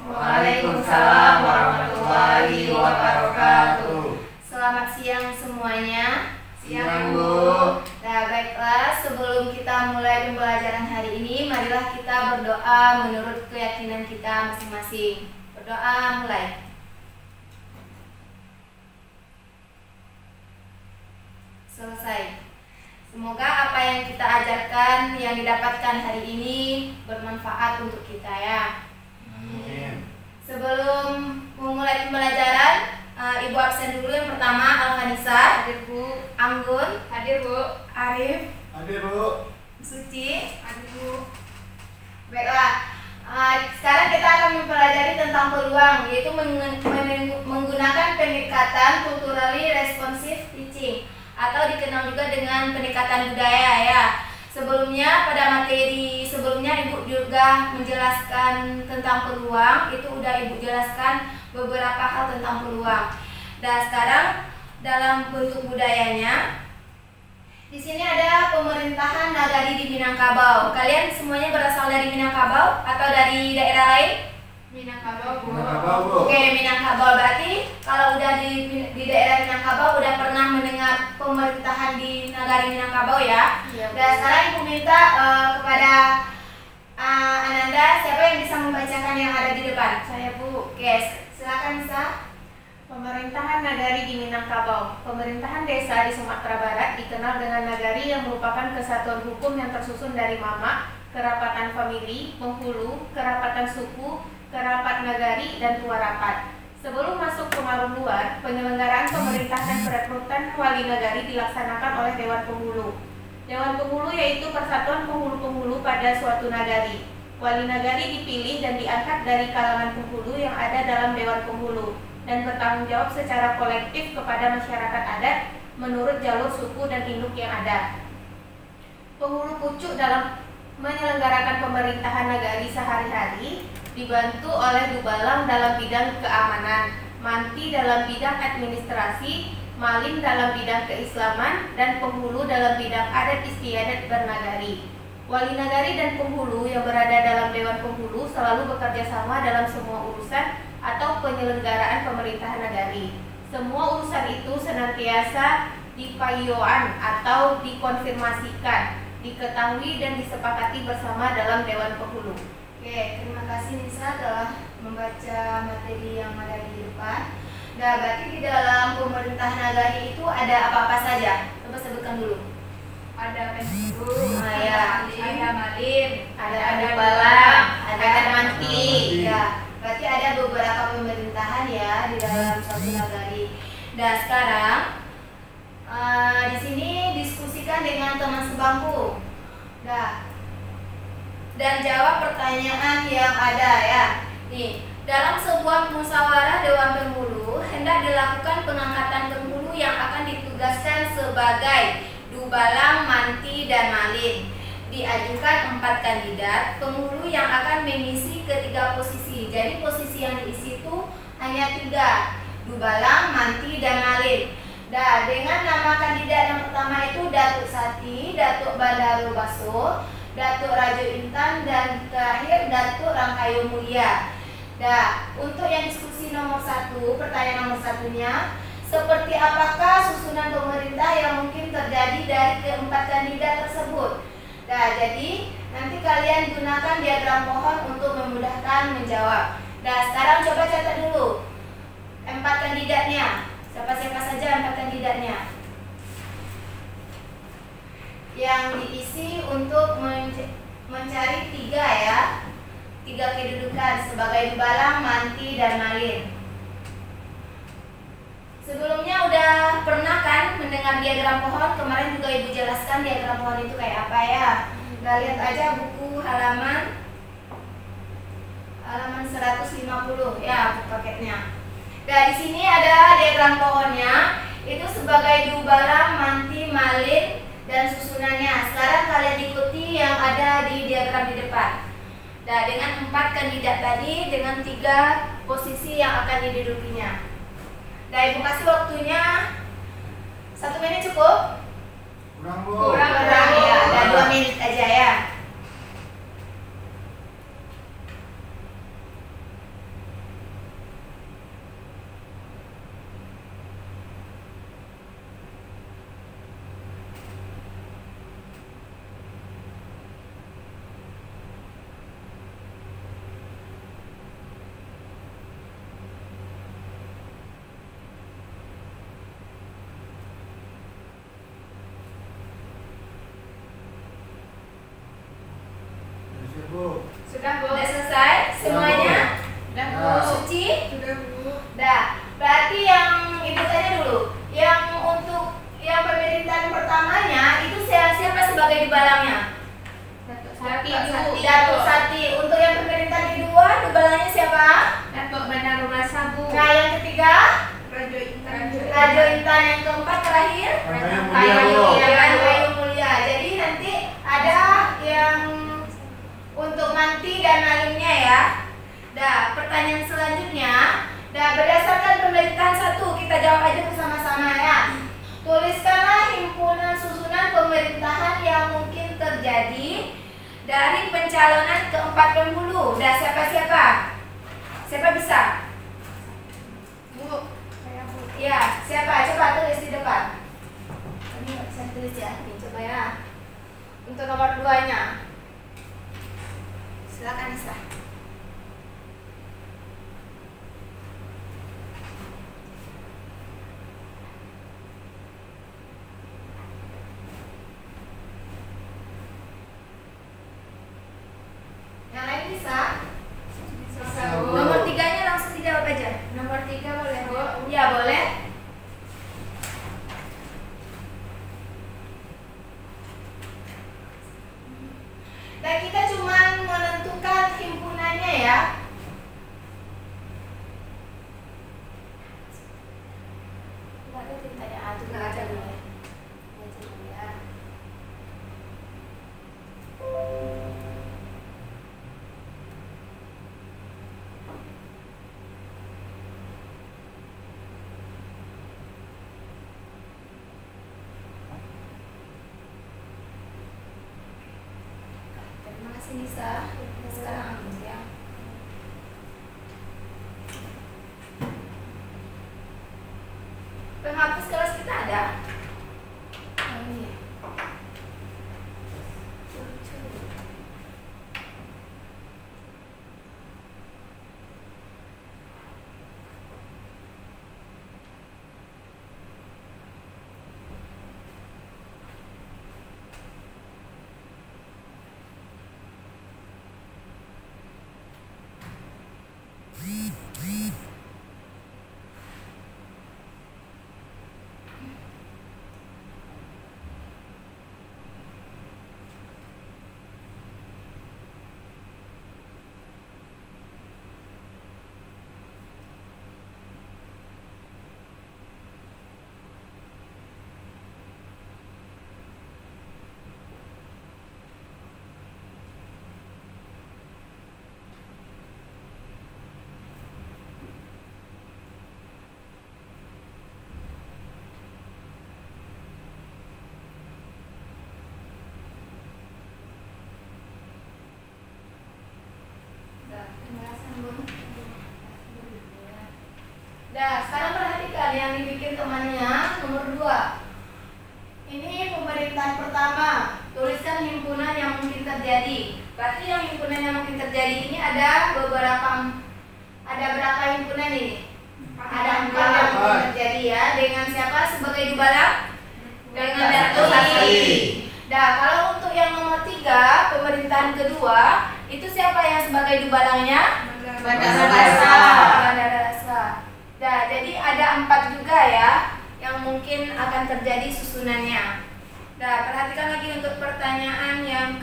Waalaikumsalam warahmatullahi wabarakatuh. Selamat siang semuanya. Siang, Bu. Nah, baiklah, sebelum kita mulai pembelajaran hari ini, marilah kita berdoa menurut keyakinan kita masing-masing. Berdoa mulai. Selesai. Semoga apa yang kita ajarkan, yang didapatkan hari ini bermanfaat untuk kita ya. Amin. Sebelum memulai pembelajaran, Ibu absen dulu. Yang pertama Alhanisa. Hadir Bu. Anggun. Hadir Bu. Arif. Hadir, Bu. Suci. Hadir Bu. Baiklah, sekarang kita akan mempelajari tentang peluang, yaitu menggunakan pendekatan culturally responsive teaching atau dikenal juga dengan pendekatan budaya ya. Sebelumnya pada materi sebelumnya Ibu juga menjelaskan tentang peluang, itu udah Ibu jelaskan beberapa hal tentang peluang. Dan sekarang dalam bentuk budayanya, di sini ada pemerintahan nagari di Minangkabau. Kalian semuanya berasal dari Minangkabau atau dari daerah lain? Minangkabau Bu. Minangkabau, Bu. Oke, Minangkabau. Berarti kalau udah di daerah Minangkabau udah pernah mendengar pemerintahan di nagari Minangkabau ya. Iya, Bu. Dan sekarang Ibu minta kepada Ananda, siapa yang bisa membacakan yang ada di depan? Saya Bu. Oke, silakan bisa. Pemerintahan nagari di Minangkabau. Pemerintahan desa di Sumatera Barat dikenal dengan nagari yang merupakan kesatuan hukum yang tersusun dari mama, kerapatan famili, penghulu, kerapatan suku, kerapat nagari, dan tua rapat. Sebelum masuk pengaruh luar, penyelenggaraan pemerintah dan perekrutan wali nagari dilaksanakan oleh Dewan Penghulu. Dewan Penghulu yaitu persatuan penghulu-penghulu pada suatu nagari. Wali nagari dipilih dan diangkat dari kalangan penghulu yang ada dalam Dewan Penghulu dan bertanggung jawab secara kolektif kepada masyarakat adat menurut jalur suku dan induk yang ada. Penghulu pucuk dalam menyelenggarakan pemerintahan nagari sehari-hari dibantu oleh Dubalang dalam bidang keamanan, Manti dalam bidang administrasi, Maling dalam bidang keislaman, dan Penghulu dalam bidang adat istiadat bernagari. Wali nagari dan penghulu yang berada dalam Dewan Penghulu selalu bekerja sama dalam semua urusan atau penyelenggaraan pemerintahan nagari. Semua urusan itu senantiasa dipayuan atau dikonfirmasikan, diketahui dan disepakati bersama dalam Dewan Penghulu. Oke, terima kasih Nisa telah membaca materi yang ada di depan. Nah, berarti di dalam pemerintahan nagari itu ada apa-apa saja? Coba sebutkan dulu. Ada penghulu, Ya. ada malim, Ada Dubalang, ada ada Manti. Ya, berarti ada beberapa pemerintahan ya di dalam suatu nagari. Dan sekarang di sini diskusikan dengan teman sebangku. Nah, dan jawab pertanyaan yang ada ya. Nih, dalam sebuah musyawarah Dewan Penghulu hendak dilakukan pengangkatan penghulu yang akan ditugaskan sebagai Dubalang, Manti, dan Malim. Diajukan 4 kandidat penghulu yang akan mengisi ketiga posisi. Jadi posisi yang diisi itu hanya 3, Dubalang, Manti, dan Malim. Nah, dengan nama kandidat yang pertama itu Datuk Sati, Datuk Bandaru Baso, Datuk Rajo Intan, dan terakhir Datuk Rangkayo Mulia. Nah, untuk yang diskusi nomor 1, pertanyaan nomor 1-nya, seperti apakah susunan pemerintah yang mungkin terjadi dari keempat kandidat tersebut? Nah, jadi nanti kalian gunakan diagram pohon untuk memudahkan menjawab. Nah, sekarang coba catat dulu 4 kandidatnya. Siapa-siapa saja 4 kandidatnya yang diisi untuk mencari 3 ya, 3 kedudukan sebagai Dubalang, Manti, dan Malim. Sebelumnya udah pernah kan mendengar diagram pohon? Kemarin juga Ibu jelaskan diagram pohon itu kayak apa ya. Nah, lihat aja buku halaman 150 ya, buku paketnya. Nah, di sini ada diagram pohonnya. Itu sebagai Dubalang, Manti, Malim, dan susunannya. Sekarang kalian ikuti yang ada di diagram di depan. Nah, dengan 4 kandidat tadi, dengan 3 posisi yang akan didudukinya. Nah, Ibu kasih waktunya 1 menit cukup? Kurang, Bu. Kurang ya, dan 2 menit aja ya. Bu. Sudah, Bu. Udah selesai semuanya? Sudah, Bu. Suci? Sudah, Bu. Dah. Berarti yang ibu tanya dulu, yang untuk yang pemerintahan pertamanya itu siapa sebagai dubalangnya? Datuk Sati, Bu. Datuk Sati. Untuk yang pemerintahan kedua, dubalangnya siapa? Datuk Bandar Rumasa, Bu. Nah, yang ketiga, Rajo Intan. Rajo Intan. Yang keempat terakhir, Kayu Mulia, Bu. Kayu Mulia. Jadi nanti ada yang untuk Manti dan Nalimnya ya. Dah, pertanyaan selanjutnya. Dah, berdasarkan pemerintahan satu, kita jawab aja bersama-sama ya. Tuliskanlah himpunan susunan pemerintahan yang mungkin terjadi dari pencalonan keempat penghulu. Dah, siapa-siapa? Siapa bisa? Bu. Saya, Bu. Ya, siapa? Coba tulis di depan. Ini nggak bisa tulis ya. Nih, coba ya. Untuk nomor 2-nya. Silakan Nisa. Yang lain bisa? Bisa, Bu. Nomor 3-nya langsung dijawab aja. Nomor 3 boleh, Bu. Ya, boleh. Dan kita cuma menentukan himpunannya ya. Nggak ada tintanya, itu nggak ada dulu ya. Baca dulu ya. Terima kasih Nisa. Sekarang ambil ya. Penghapus kelas kita ada? Oh, ini ya. Dah, sekarang perhatikan yang dibikin temannya nomor 2. Ini pemerintahan pertama. Tuliskan himpunan yang mungkin terjadi. Berarti yang himpunan yang mungkin terjadi ini ada berapa himpunan ini? Ada 4 yang mungkin terjadi ya. Dengan siapa sebagai dubalang? Dengan Datuk Sati. Dah, kalau untuk yang nomor 3, pemerintahan kedua, itu siapa yang sebagai dubalangnya? Bandar Rumasa. Bandar Rumasa. Nah, jadi ada 4 juga ya yang mungkin akan terjadi susunannya. Nah, perhatikan lagi untuk pertanyaan yang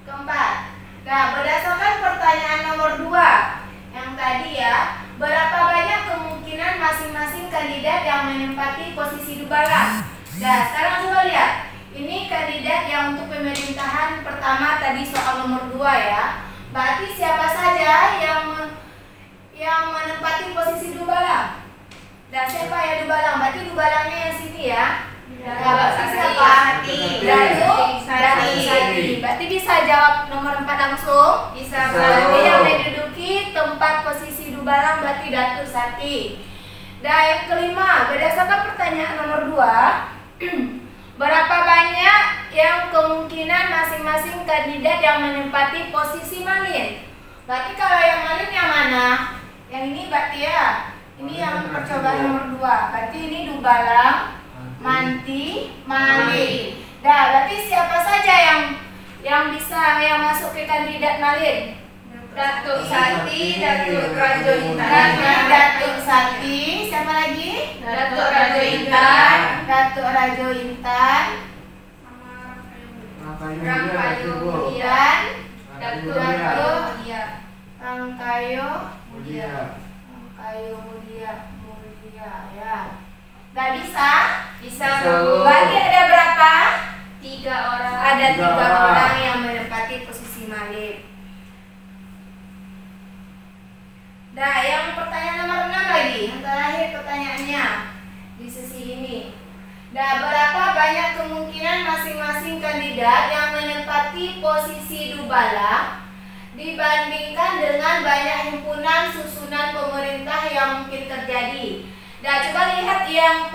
keempat. Nah, berdasarkan pertanyaan nomor 2 yang tadi ya, berapa banyak kemungkinan masing-masing kandidat yang menempati posisi dubalang? Nah, sekarang coba lihat. Ini kandidat yang untuk pemerintahan pertama tadi soal nomor 2 ya. Berarti siapa saja yang menempati posisi dubalang? Dan siapa ya dubalang? Berarti dubalangnya yang sini ya. Berarti siapa? Datuk Sati. Berarti bisa jawab nomor 4 langsung? Bisa. Berarti yang menduduki tempat posisi dubalang berarti Datuk Sati. Dan yang kelima, berdasarkan pertanyaan nomor 2, berapa banyak yang kemungkinan masing-masing kandidat yang menempati posisi malin? Berarti kalau yang malin yang mana? Yang ini berarti ya. Ini yang percobaan nomor 2. Berarti ini dubalang, manti, malin. Nah, berarti siapa saja yang masuk ke kandidat Malin? Datuk Sati, Datuk Rajo Datuk Intan. Sati, siapa lagi? Datuk Rajo Intan. Datuk Rajo Intan. Rangkayo Mulia. Dan Datuk Datuk Mulia. Rangkayo Mulia. Mulia ya. Gak bisa? Bisa Bu. Berarti ada berapa? 3 orang. Ada 3 Tiga orang orang yang menempati posisi Malin. Nah, yang pertanyaan nomor 6 lagi, yang terakhir pertanyaannya di sesi ini. Nah, berapa banyak kemungkinan masing-masing kandidat yang menempati posisi Dubala dibandingkan dengan banyak himpunan susunan pemerintah yang mungkin terjadi? Nah, coba lihat yang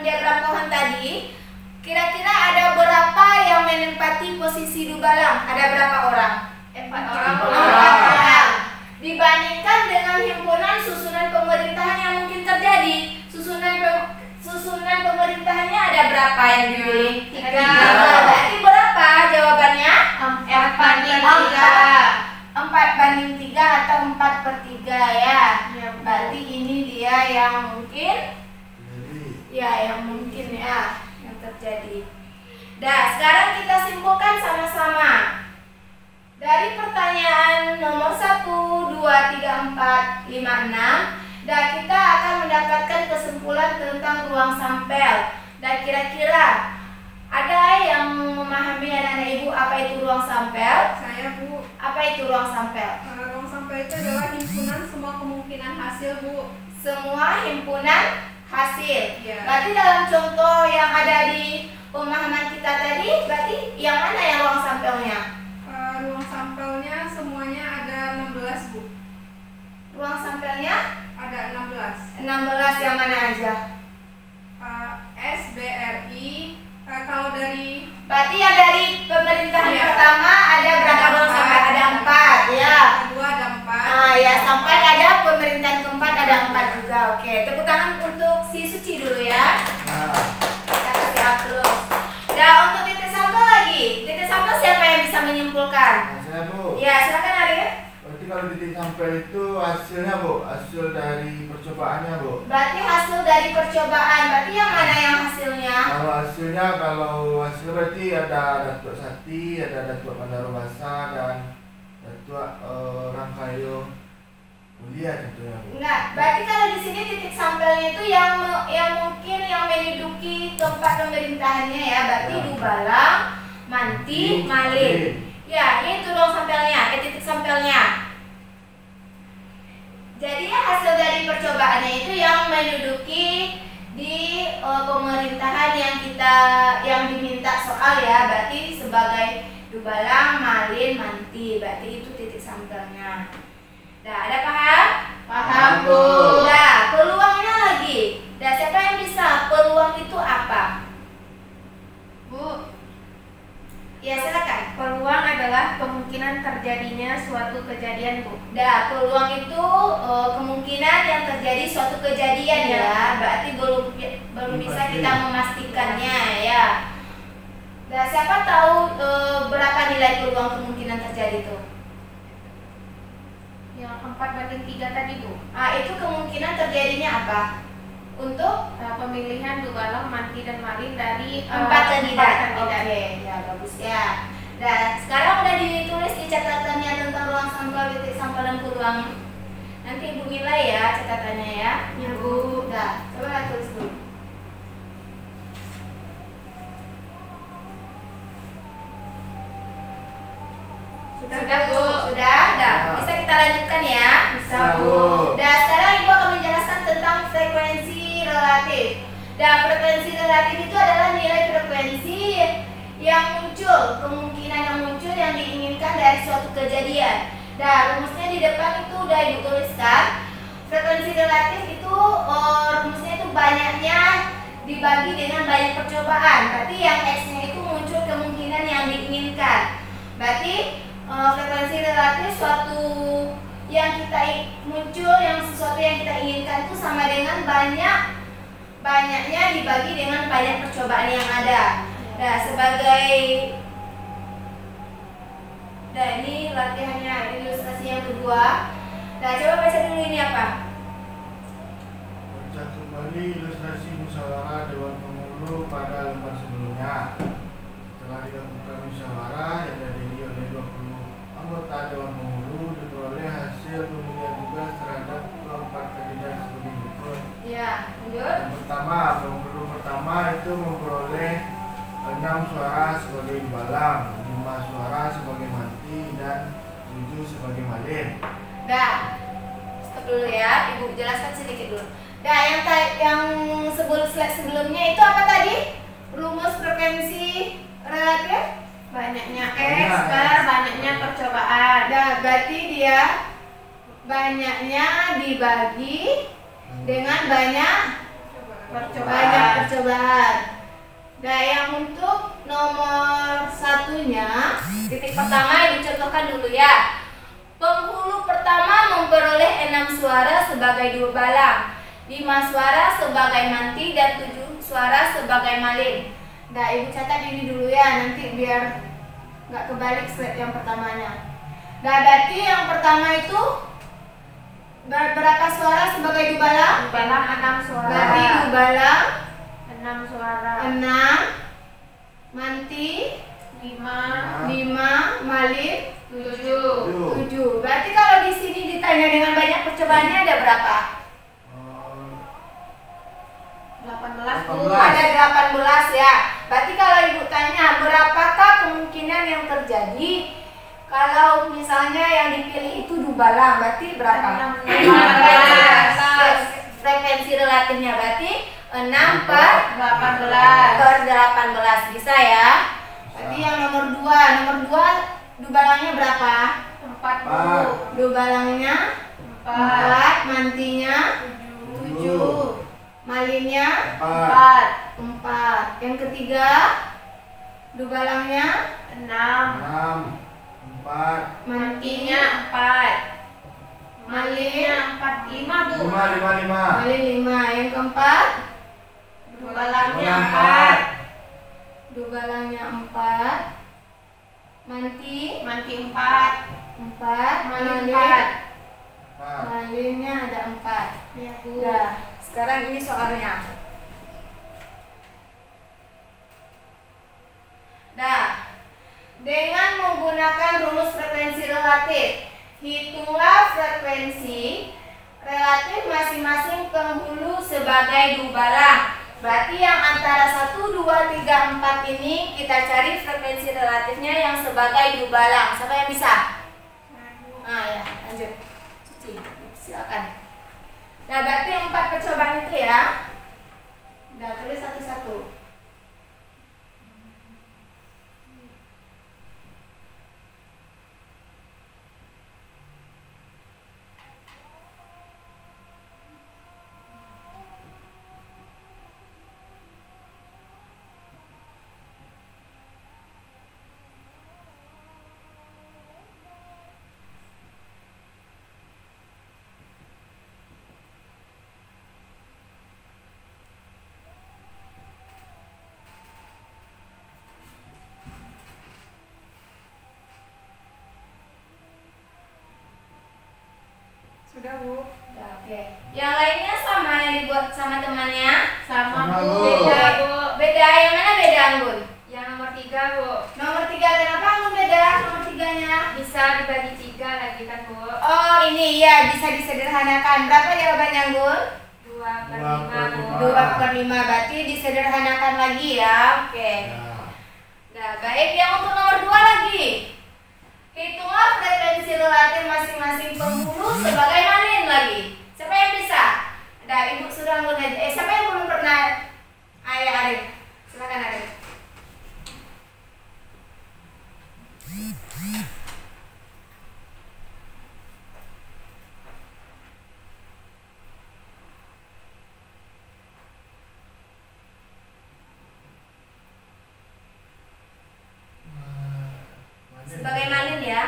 diagram pohon tadi. Kira-kira ada berapa yang menempati posisi Dubalang? Ada berapa orang? 4 orang. 4 orang. Dibandingkan dengan himpunan susunan pemerintahan yang mungkin terjadi, susunan pemerintahannya ada berapa yang dipilih? 3. Berarti berapa jawabannya? 4/3 atau 4/3 ya. Berarti ini dia yang mungkin yang terjadi. Nah, sekarang kita simpulkan sama-sama. Dari pertanyaan nomor 1, 2, 3, 4, 5, 6, dan kita akan mendapatkan kesimpulan tentang ruang sampel. Dan kira-kira ada yang memahami anak-anak ibu apa itu ruang sampel? Saya, Bu. Apa itu ruang sampel? Ruang sampel itu adalah himpunan semua kemungkinan hasil, Bu. Semua himpunan hasil. Iya. Berarti dalam contoh yang ada di pemahaman kita tadi, berarti yang mana yang ruang sampelnya? Ruang sampelnya semuanya ada 16, Bu. Ruang sampelnya Ada 16. 16 yang mana aja? SBRI. Kalau dari Berarti yang dari pemerintahan Iya. pertama ada berapa Ada ruang sampel? 4. Ada 4 ya. kedua ada 4. Ya, sampai ada pemerintahan keempat ada 4 juga. Oke, tepuk tangan untuk si Suci dulu ya. Nah, Kita kasih aplaus. Nah, untuk titik sampel lagi. Titik sampel siapa yang bisa menyimpulkan? saya Bu. Ya, silakan Arif. Berarti kalau titik sampel itu hasilnya Bu, hasil dari percobaannya Bu. Berarti hasil dari percobaan. Berarti yang mana yang hasilnya? Kalau hasil berarti ada Datuk Sati, ada Datuk Mandarobasa dan Datuk Rangkayo Mulia contohnya Bu. Enggak, berarti kalau di sini titik sampelnya itu yang mungkin yang menduduki tempat pemerintahannya ya, berarti Ya. Dubalang, Manti, Malin. Ya, itu ruang sampelnya, titik sampelnya. Jadi hasil dari percobaannya itu yang menduduki di pemerintahan yang diminta soal ya, berarti sebagai Dubalang, Malin, Manti, berarti itu titik sampelnya. Nah, ada paham? Paham, Bu. Nah, peluangnya lagi. Nah, siapa yang bisa? Peluang itu apa? Bu, Ya, silakan. peluang adalah kemungkinan terjadinya suatu kejadian, Bu. Nah, peluang itu kemungkinan yang terjadi suatu kejadian ya. Berarti belum bisa kita memastikannya ya. Nah, siapa tahu berapa nilai peluang kemungkinan terjadi itu? Yang 4/3 tadi, Bu. Itu kemungkinan terjadinya apa? Untuk Pemilihan Dubalang, Manti, dan Malin dari 4 kandidat. 4 kandidat. Oke, ya bagus ya. Dan sekarang udah ditulis di catatannya tentang ruang sampel, titik sampel dan peluang. Nanti Ibu nilai ya catatannya ya. Ya, Bu. Udah, coba tulis dulu. Sudah, Bu. Sudah, bisa kita lanjutkan ya. Bisa, Bu. Dan sekarang Ibu akan menjelaskan tentang frekuensi relatif. Dan frekuensi relatif itu adalah nilai frekuensi yang muncul, kemungkinan yang muncul yang diinginkan dari suatu kejadian. Dan rumusnya di depan itu udah Ibu tuliskan. Frekuensi relatif itu rumusnya itu banyaknya dibagi dengan banyak percobaan. Berarti yang X-nya itu muncul kemungkinan yang diinginkan. Berarti frekuensi relatif suatu yang kita muncul sesuatu yang kita inginkan itu sama dengan banyaknya dibagi dengan banyak percobaan yang ada. Nah, sebagai ini latihannya, ilustrasi yang kedua. Nah, coba baca dulu ini apa? Baca kembali ilustrasi musyawarah Dewan Penghulu pada lembar sebelumnya. Setelah dilakukan musyawarah yang dihadiri oleh 20 anggota Dewan Penghulu, diperoleh hasil pemilihan tugas terhadap keempat kandidat sebagai berikut. Ya, lanjut. Yang pertama, penghulu pertama itu memperoleh 6 suara sebagai balang, 5 suara sebagai manti, dan 7 sebagai malin. Nah, stop dulu ya, Ibu jelaskan sedikit dulu. Nah, yang slide sebelumnya itu apa tadi? Rumus frekuensi relatif? Banyaknya X per banyaknya percobaan. Nah, berarti dia banyaknya dibagi dengan banyak percobaan. Nah, yang untuk nomor satunya, titik pertama Ibu contohkan dulu ya. Penghulu pertama memperoleh 6 suara sebagai dua balang, 5 suara sebagai manti, dan 7 suara sebagai malin. Nah, Ibu catat ini dulu ya, nanti biar nggak kebalik slide yang pertamanya. Nah, berarti yang pertama itu berapa suara sebagai dua balang? Dua balang 6 suara. Berarti dua balang 6 suara. 6, manti 5, malin 7. Berarti kalau di sini ditanya dengan banyak percobaannya ada berapa? 18 Bu. Ada 18 ya. Berarti kalau Ibu tanya berapakah kemungkinan yang terjadi kalau misalnya yang dipilih itu dubalang, berarti berapa? 16. Frekuensi relatifnya berarti 6 per 18 bisa ya. Berarti yang nomor 2 dubalangnya berapa? 4 Bu. Dubalangnya 4, mantinya 7, malinnya 4. Yang ketiga dubalangnya 6, 4, mantinya 4, malinnya 4, 5 Bu. 5. malin 5. Yang keempat Dubalangnya 4, dubalangnya 4, manti 4, 4, malin malin 4. malinnya ada 4. Ya Bu. Nah, sekarang ini soalnya. Nah, dengan menggunakan rumus frekuensi relatif, hitunglah frekuensi relatif masing-masing penghulu sebagai dubalang. Berarti yang antara 1, 2, 3, 4 ini kita cari frekuensi relatifnya yang sebagai dubalang. Siapa yang bisa? Nah ya, lanjut. Cici, silakan. Nah, berarti 4 percobaan itu ya. Udah tulis satu-satu. Sudah Bu. Oke. Yang lainnya sama yang dibuat sama temannya? Sama Sama, Bu. Bu. Beda Bu. Beda yang mana beda Anggun? Yang nomor 3 Bu. Nomor 3 kenapa Anggun beda nomor 3-nya? Bisa dibagi 3 lagi kan Bu. Oh, ini ya bisa disederhanakan. Berapa jawabannya Anggun? 2/5 Bu. 2/5. Berarti disederhanakan lagi ya. Oke. Nah, baik, yang untuk nomor 2 lagi. Hitunglah frekuensi relatif masing-masing penghulu sebagai malin lagi. Siapa yang bisa? Ada Ibu sudah Anggun aja. Siapa yang belum pernah? Ayah Arif. Silakan Arif. Sebagai malin ya.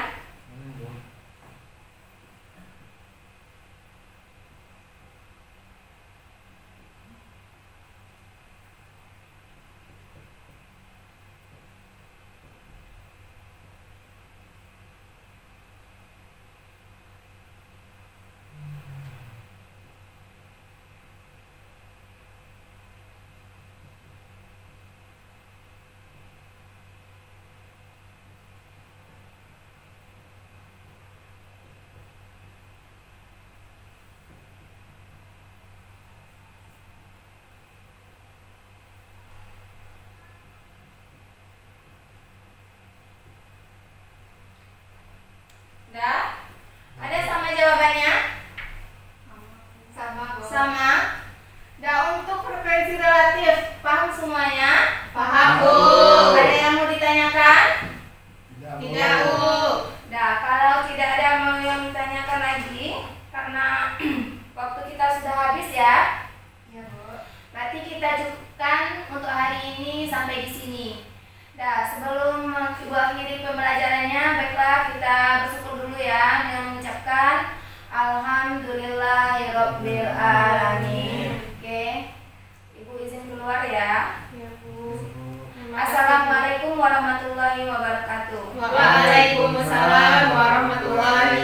ya? Ya, Bu. Berarti kita cukupkan untuk hari ini sampai di sini. Nah, sebelum Ibu akhiri pembelajarannya, baiklah kita bersyukur dulu ya dengan mengucapkan Alhamdulillahirabbil alamin. Oke. Ibu izin keluar ya. Ya, Bu. Assalamualaikum warahmatullahi wabarakatuh. Waalaikumsalam warahmatullahi